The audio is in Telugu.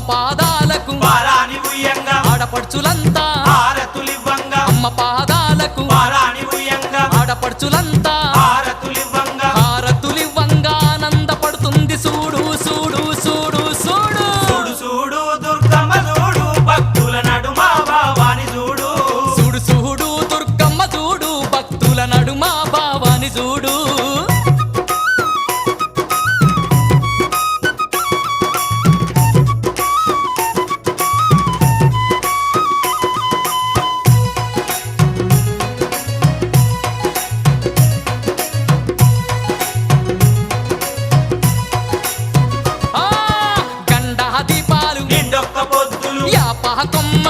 పాదాలకు పారాని ఉయ్యంగా ఆడపడుచులంతా హారతులివ్వంగా అమ్మ పాదాలకు పారాని ఉయ్యంగా ఆడపడుచులంతా హారతులివ్వంగా హారతులివ్వంగా ఆనందపడుతుంది చూడు చూడు చూడు చూడు చూడు చూడు దుర్గమ్మ చూడు భక్తుల నడుమ భావాని చూడు చూడు చూడు దుర్గమ్మ చూడు భక్తుల నడుమ భావాని చూడు ఆ గండా దీపాలు నిండొక్క పొద్దులు యాపహ కొమ్మ